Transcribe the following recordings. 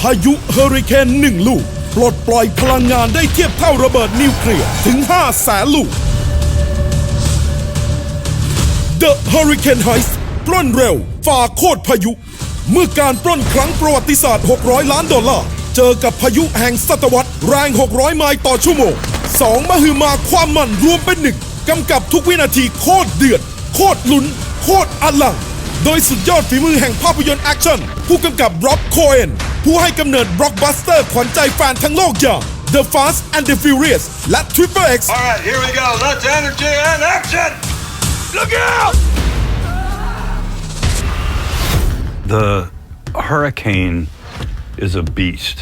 พายุเฮอริเคน1 ลูกปลดปล่อยพลังงานได้เทียบเท่าระเบิดนิวเคลียร์ถึง 500,000 ลูก The Hurricane Heist ปล้นเร็วฝ่าโคตรพายุเมื่อการปล้นครั้งประวัติศาสตร์$600 ล้านเจอกับพายุแห่งศตวรรษแรง600 ไมล์ต่อชั่วโมง2มหึมาความมันรวมเป็นหนึ่งกำกับทุกวินาทีโคตรเดือดโคตรลุ้นโคตรอลังโดยสุดยอดฝีมือแห่งภาพยนตร์แอคชั่นผู้กำกับร็อบโคเอนผู้ให้กำเนิดบล็อกบัสเตอร์ขวัญใจแฟนทั้งโลกอย่าง The Fast and the Furious และ Triple X Alright, here we go. Let's energy and action! Look out! The hurricane is a beast.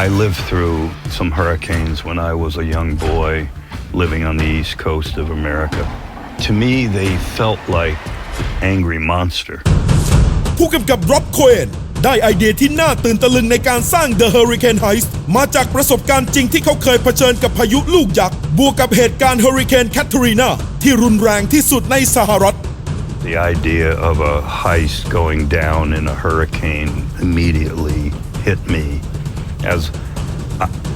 I lived through some hurricanes when I was a young boy living on the east coast of America. To me, they felt like angry monster. ผู้กำกับร็อบโคเอนได้ไอเดียที่น่าตื่นตะลึงในการสร้าง The Hurricane Heist มาจากประสบการณ์จริงที่เขาเคยเผชิญกับพายุลูกยักษ์บวกกับเหตุการณ์เฮอริเคนแคทรีนาที่รุนแรงที่สุดในสหรัฐ The idea of a heist going down in a hurricane immediately hit me as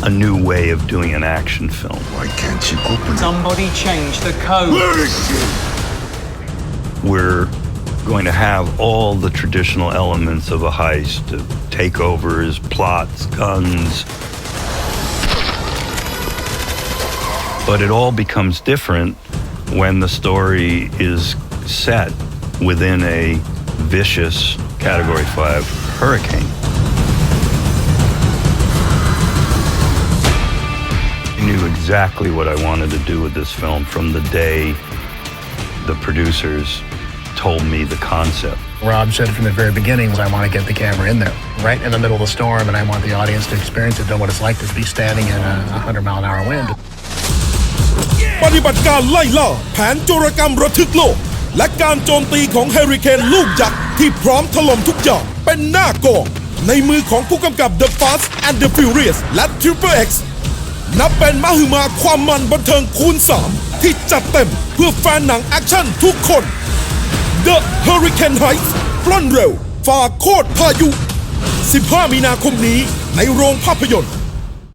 a new way of doing an action film. Why can't you open it? Somebody change the code. Where is she? We're going to have all the traditional elements of a heist, takeovers, plots, guns. But it all becomes different when the story is set within a vicious Category 5 hurricane. I knew exactly what I wanted to do with this film from the day the producers told me the concept. Rob said from the very beginning, I want to get the camera in there, right in the middle of the storm, and I want the audience to experience it, know what it's like to be standing in a 100-mile-an-hour wind. ปฏิบัติการไล่ล่าแผนโจรกรรมระทึกโลกและการโจมตีของเฮอริเคนลูกยักษ์ที่พร้อมถล่มทุกอย่างเป็นหน้ากองในมือของผู้กำกับ The Fast and the Furious และ Triple X นับเป็นมหึมาความมันบันเทิงคูณ 3 ที่จัดเต็มเพื่อแฟนหนังแอคชั่นทุกคน The Hurricane Heist ปล้นเร็วฝ่าโคตรพายุ 15 มีนาคมนี้ในโรงภาพยนตร์